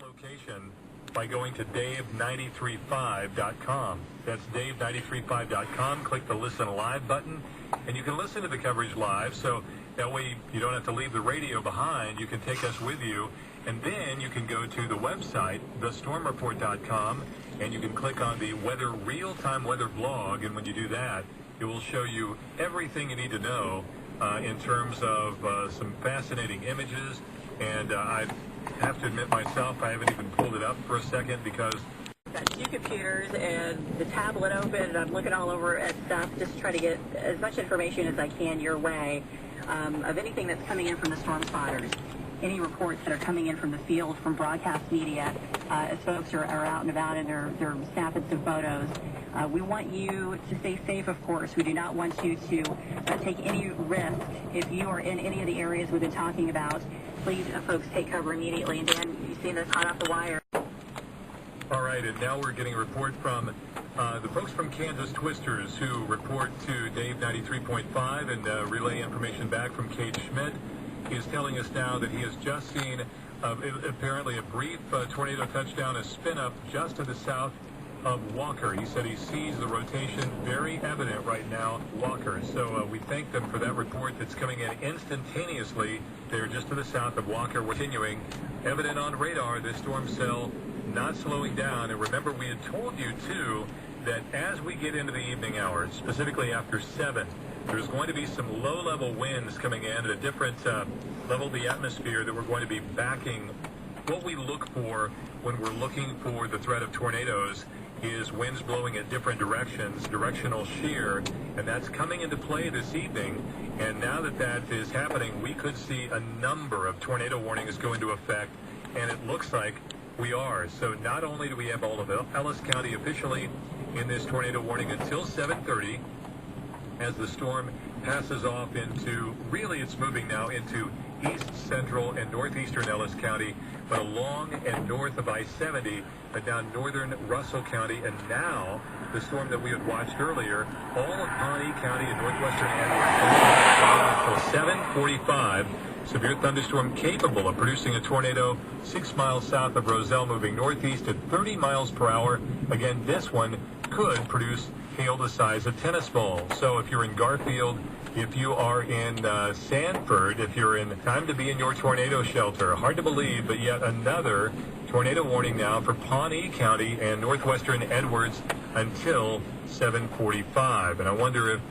Location by going to dave935.com. That's dave935.com. Click the Listen Live button, and you can listen to the coverage live. So that way you don't have to leave the radio behind. You can take us with you, and then you can go to the website, thestormreport.com, and you can click on the weather real-time weather blog. And when you do that, it will show you everything you need to know in terms of some fascinating images. And I have to admit myself, I haven't even pulled it up for a second because I've got two computers and the tablet open, and I'm looking all over at stuff just to try to get as much information as I can your way of anything that's coming in from the storm spotters, any reports that are coming in from the field, from broadcast media, as folks are out and about and they're snapping some photos. We want you to stay safe, of course. We do not want you to take any risk. If you are in any of the areas we've been talking about, please, folks, take cover immediately. And Dan, you've seen this hot off the wire. All right, and now we're getting a report from the folks from Kansas Twisters who report to Dave 93.5 and relay information back from Kate Schmidt. He is telling us now that he has just seen apparently a brief tornado touchdown, a spin-up just to the south of Walker. He said he sees the rotation very evident right now, Walker. So we thank them for that report that's coming in instantaneously. They're just to the south of Walker. We're continuing. Evident on radar, this storm cell not slowing down. And remember, we had told you, too, that as we get into the evening hours, specifically after 7, there's going to be some low-level winds coming in at a different level of the atmosphere that we're going to be backing. What we look for when we're looking for the threat of tornadoes is winds blowing at different directions, directional shear, and that's coming into play this evening. And now that that is happening, we could see a number of tornado warnings go into effect, and it looks like we are. So not only do we have all of Ellis County officially in this tornado warning until 7:30, as the storm passes off into, really it's moving now into east, central, and northeastern Ellis County, but along and north of I-70, down northern Russell County, and now the storm that we had watched earlier, all of Pawnee County and northwestern Edwards until 7:45. Severe thunderstorm capable of producing a tornado 6 miles south of Roselle, moving northeast at 30 miles per hour. Again, this one could produce hail the size of tennis balls. So if you're in Garfield, if you are in Sanford, if you're in time to be in your tornado shelter, hard to believe, but yet another tornado warning now for Pawnee County and northwestern Edwards until 7:45. And I wonder if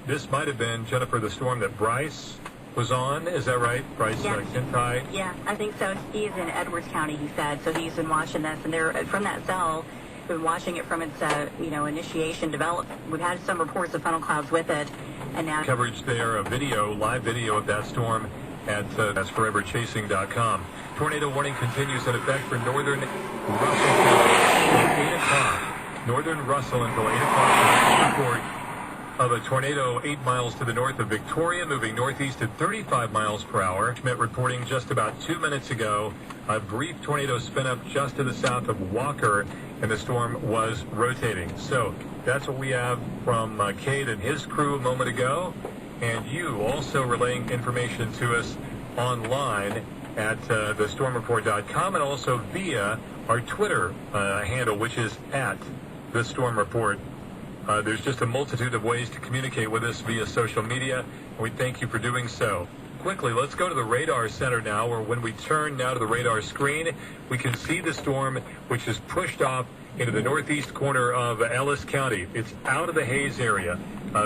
this might have been, Jennifer, the storm that Bryce was on. Is that right? Bryce Kintai? Yeah, I think so. He's in Edwards County, he said, so he's been watching this, and they're from that cell. We've been watching it from its, initiation, development. We've had some reports of funnel clouds with it, and now coverage there, a live video of that storm at that's foreverchasing.com. Tornado warning continues in effect for northern Russell until 8 o'clock. Northern Russell until 8 o'clock. Report of a tornado 8 miles to the north of Victoria, moving northeast at 35 miles per hour. Schmidt reporting just about 2 minutes ago, a brief tornado spin up just to the south of Walker, and the storm was rotating. So that's what we have from Cade and his crew a moment ago. And you also relaying information to us online at thestormreport.com and also via our Twitter handle, which is at thestormreport. There's just a multitude of ways to communicate with us via social media, and we thank you for doing so. Quickly, let's go to the radar center now, where when we turn now to the radar screen, we can see the storm, which is pushed off into the northeast corner of Ellis County. It's out of the Hayes area.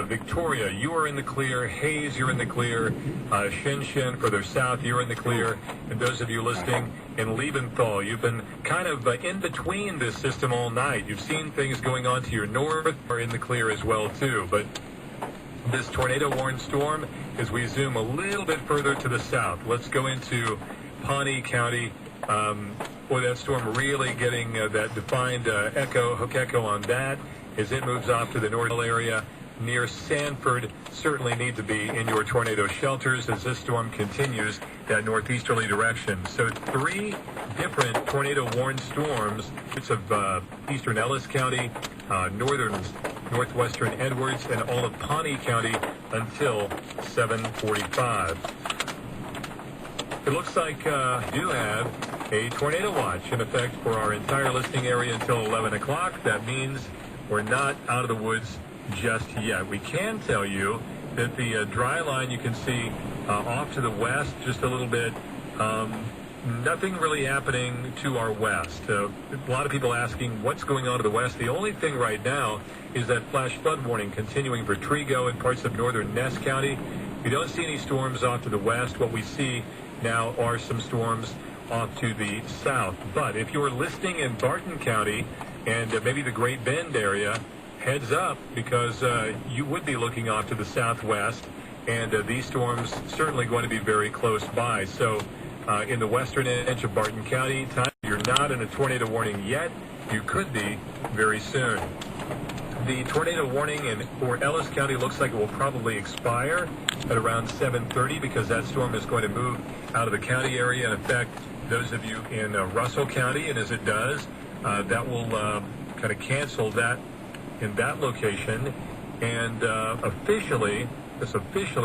Victoria, you are in the clear. Hayes, you're in the clear. Shinshin, further south, you're in the clear. And those of you listening in Liebenthal, you've been kind of in between this system all night. You've seen things going on to your north, are in the clear as well, too. But this tornado-warned storm, as we zoom a little bit further to the south, let's go into Pawnee County. Boy, that storm really getting that defined hook echo on that as it moves off to the north area near Sanford. Certainly need to be in your tornado shelters as this storm continues that northeasterly direction. So 3 different tornado-warned storms. It's of eastern Ellis County, northern northwestern Edwards, and all of Pawnee County until 7:45. It looks like you have a tornado watch in effect for our entire listening area until 11 o'clock. That means we're not out of the woods just yet. We can tell you that the dry line you can see off to the west just a little bit. Nothing really happening to our west. A lot of people asking what's going on to the west. The only thing right now is that flash flood warning continuing for Trigo and parts of northern Ness County. We don't see any storms off to the west. What we see now are some storms off to the south. But if you're listening in Barton County and maybe the Great Bend area, heads up, because you would be looking off to the southwest, and these storms certainly going to be very close by. So in the western edge of Barton County, you're not in a tornado warning yet. You could be very soon. The tornado warning for Ellis County looks like it will probably expire at around 7:30 because that storm is going to move out of the county area and affect those of you in Russell County. And as it does, that will kind of cancel that in that location. And officially,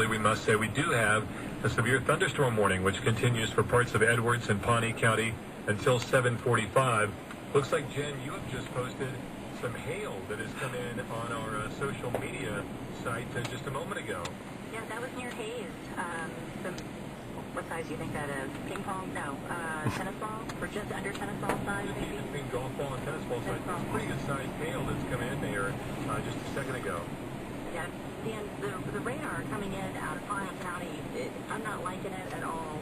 we must say we do have a severe thunderstorm warning, which continues for parts of Edwards and Pawnee County until 7:45. Looks like, Jen, you have just posted some hail that has come in on our social media site just a moment ago. Yeah, that was near Hayes. What size do you think that is? Ping pong? No. Tennis ball? Or just under tennis ball size, maybe? Between golf ball and tennis ball size. It's pretty good sized hail that's come in there just a second ago. Yeah, Dan, the radar coming in out of Pawnee County, I'm not liking it at all.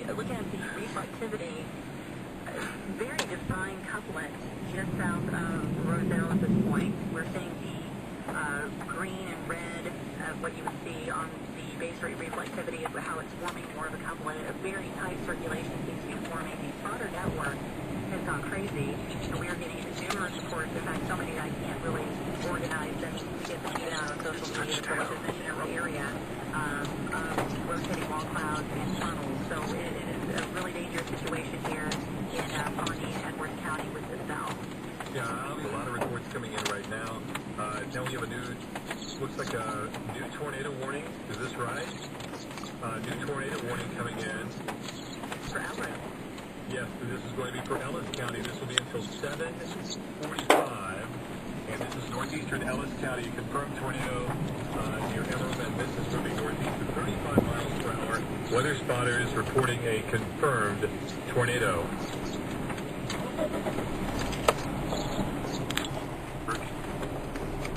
Looking at the reflectivity, very defined couplet just south of Roselle at this point. We're seeing the green and red of what you would see on the base rate reflectivity of how it's forming more of a couplet. A very tight circulation seems to be forming. The spotter network has gone crazy. So we are getting numerous reports. In fact, so many that I can't really organize them to get the feed out on social media for what's in the general area of rotating wall clouds and tunnels. So it is a really dangerous situation here in Pawnee and Edwards County with the south. Yeah, a lot of reports coming in right now. Now we have looks like a new tornado warning. Is this right? New tornado warning coming in. For Ellis. Yes, this is going to be for Ellis County. This will be until 7:45. And this is northeastern Ellis County. Confirmed tornado near Emerald, and this is moving northeast at 35 miles per hour. Weather spotters reporting a confirmed tornado.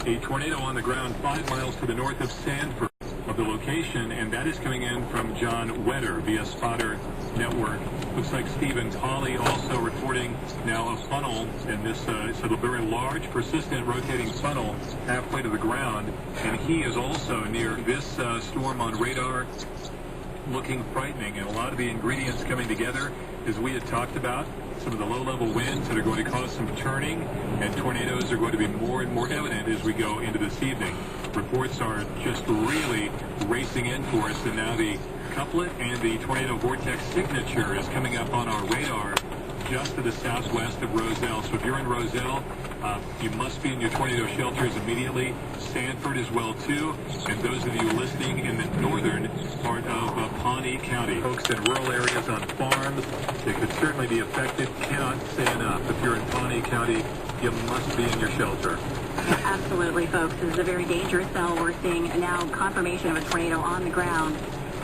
A tornado on the ground 5 miles to the north of Sanford of the location, and that is coming in from John Wetter via Spotter Network. Looks like Stephen Polly also reporting now a funnel, and this is a very large, persistent, rotating funnel halfway to the ground, and he is also near this storm on radar, looking frightening, and a lot of the ingredients coming together, as we had talked about. Some of the low-level winds that are going to cause some turning, and tornadoes are going to be more and more evident as we go into this evening. Reports are just really racing in for us, and now the couplet and the tornado vortex signature is coming up on our radar just to the southwest of Roselle. So if you're in Roselle, you must be in your tornado shelters immediately. Sanford as well, too. And those of you listening in the northern part of Pawnee County, folks in rural areas on farms, they could certainly be affected. Cannot say enough. If you're in Pawnee County, you must be in your shelter. Absolutely, folks. This is a very dangerous cell. We're seeing now confirmation of a tornado on the ground.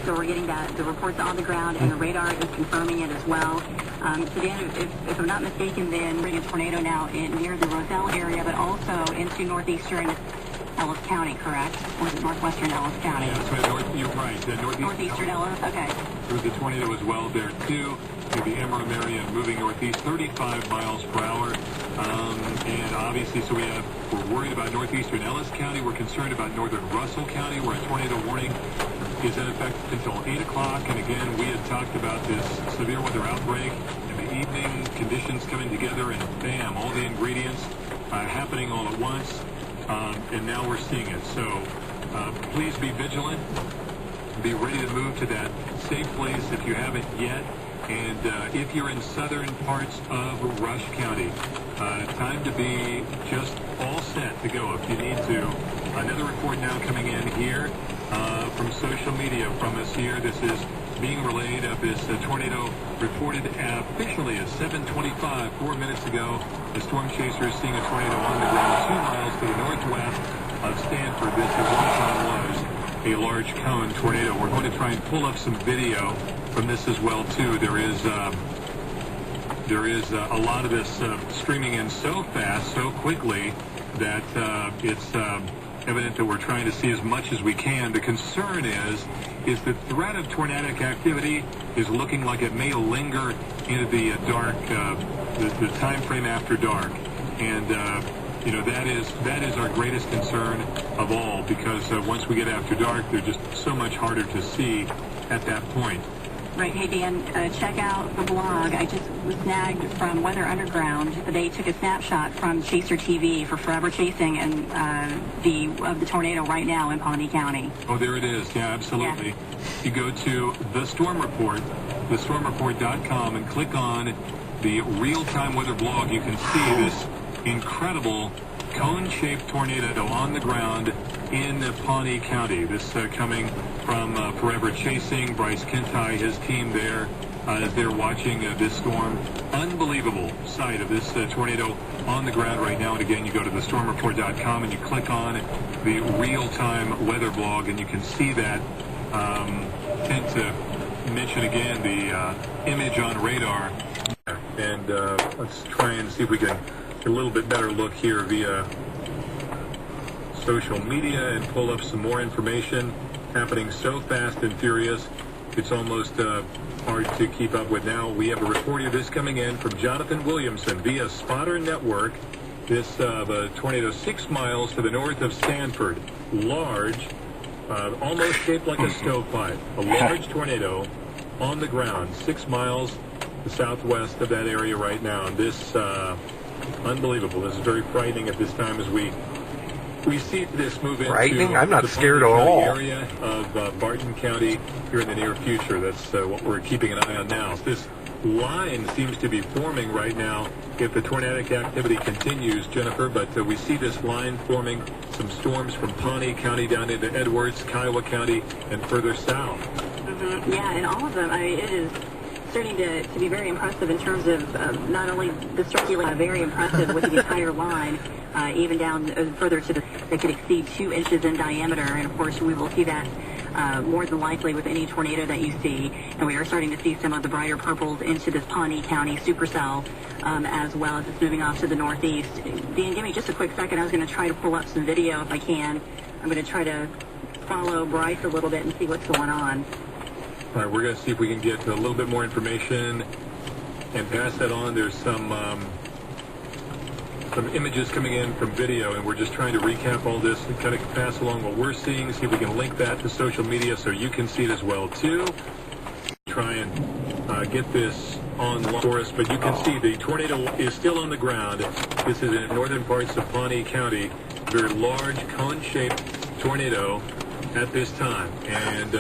So we're getting the reports on the ground, and the radar is confirming it as well. So Dan, if I'm not mistaken, then we're getting a tornado now near the Roselle area, but also into northeastern Ellis County, correct? Or is it northwestern Ellis County? Yeah, so you're right. Northeastern Ellis, okay. There was a tornado as well there, too. The Emerald area moving northeast 35 miles per hour. And obviously, so we're worried about northeastern Ellis County. We're concerned about northern Russell County, where a tornado warning is in effect until 8 o'clock. And again, we had talked about this severe weather outbreak in the evening, conditions coming together, and bam, all the ingredients happening all at once. And now we're seeing it. So please be vigilant. Be ready to move to that safe place if you haven't yet. And if you're in southern parts of Rush County, time to be just all set to go if you need to. Another report now coming in here from social media from us here. This is being relayed of this tornado reported officially at 7:25, 4 minutes ago. The storm chasers seeing a tornado on the ground 2 miles to the northwest of Sanford. This at one time was a large cone tornado. We're going to try and pull up some video from this as well too. There is a lot of this streaming in so fast, so quickly that it's evident that we're trying to see as much as we can. The concern is the threat of tornadic activity is looking like it may linger into the dark, the time frame after dark, and you know, that is our greatest concern of all, because once we get after dark, they're just so much harder to see at that point. Right. Hey, Dan, check out the blog. I just was snagged from Weather Underground. They took a snapshot from Chaser TV for Forever Chasing and the tornado right now in Pawnee County. Oh, there it is. Yeah, absolutely. Yeah. You go to the Storm Report, thestormreport.com, and click on the real-time weather blog. You can see this incredible cone-shaped tornado on the ground in Pawnee County. This coming from Forever Chasing, Bryce Kintai, his team there, as they're watching this storm. Unbelievable sight of this tornado on the ground right now. And again, you go to thestormreport.com and you click on the real-time weather blog, and you can see that. Tend to mention again the image on radar. And let's try and see if we can get a little bit better look here via social media and pull up some more information. Happening so fast and furious, it's almost hard to keep up with now. We have a report here, this coming in from Jonathan Williamson via Spotter Network. This a tornado 6 miles to the north of Sanford. Large, almost shaped like a stovepipe. A large tornado on the ground, 6 miles to the southwest of that area right now. And this, unbelievable. This is very frightening at this time as we see this move into I'm not scared at all. Area of Barton County here in the near future. That's what we're keeping an eye on now. This line seems to be forming right now if the tornadic activity continues, Jennifer, but we see this line forming, some storms from Pawnee County down into Edwards, Kiowa County, and further south. Mm-hmm. Yeah, and all of them, it is starting to be very impressive in terms of not only the circulation, very impressive with the entire line, even down further to that could exceed 2 inches in diameter. And of course, we will see that more than likely with any tornado that you see. And we are starting to see some of the brighter purples into this Pawnee County supercell as well as it's moving off to the northeast. Dan, give me just a quick second. I was going to try to pull up some video if I can. I'm going to try to follow Bryce a little bit and see what's going on. All right, we're going to see if we can get a little bit more information and pass that on. There's some images coming in from video, and we're just trying to recap all this and kind of pass along what we're seeing, see if we can link that to social media so you can see it as well, too. Try and get this online for us, but you can see the tornado is still on the ground. This is in northern parts of Pawnee County. Very large cone-shaped tornado at this time. And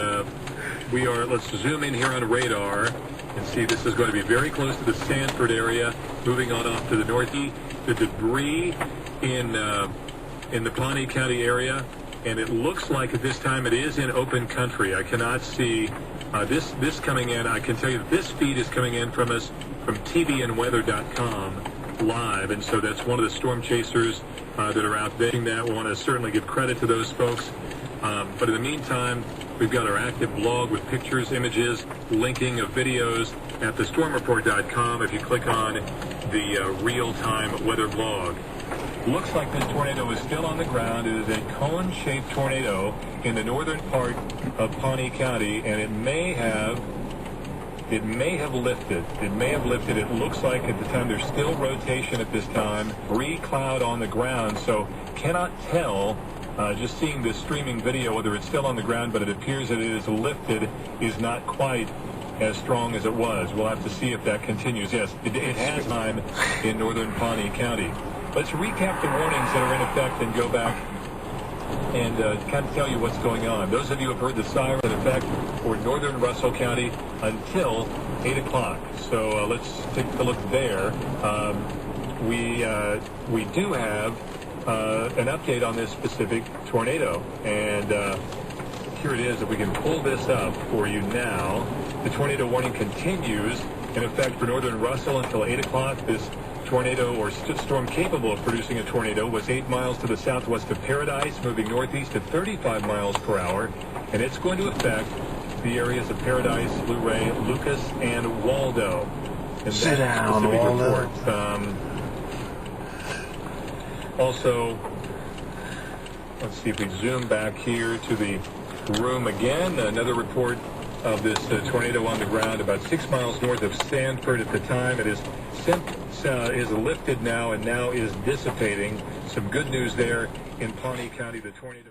let's zoom in here on radar and see this is going to be very close to the Sanford area, moving on off to the northeast. The debris in the Pawnee County area, and it looks like at this time it is in open country. I cannot see this coming in. I can tell you that this feed is coming in from us from tvandweather.com live, and so that's one of the storm chasers that are out there. That we want to certainly give credit to those folks. But in the meantime, we've got our active blog with pictures, images, linking of videos at thestormreport.com. If you click on the real-time weather blog. Looks like this tornado is still on the ground. It is a cone-shaped tornado in the northern part of Pawnee County, and it may have lifted. It may have lifted. It looks like at the time there's still rotation at this time. Debris cloud on the ground, so cannot tell. Just seeing this streaming video, whether it's still on the ground, but it appears that it is lifted, is not quite as strong as it was. We'll have to see if that continues. Yes, it has time in northern Pawnee County. Let's recap the warnings that are in effect and go back and kind of tell you what's going on. Those of you who have heard the siren in effect for northern Russell County until 8 o'clock. So let's take a look there. We do have an update on this specific tornado, and here it is. If we can pull this up for you now, the tornado warning continues in effect for northern Russell until 8 o'clock. This tornado or storm capable of producing a tornado was 8 miles to the southwest of Paradise, moving northeast at 35 miles per hour, and it's going to affect the areas of Paradise, Luray, Lucas, and Waldo. And Sit down, Waldo. Also, let's see if we zoom back here to the room again. Another report of this tornado on the ground about 6 miles north of Sanford at the time. It is lifted now and now is dissipating. Some good news there in Pawnee County. The tornado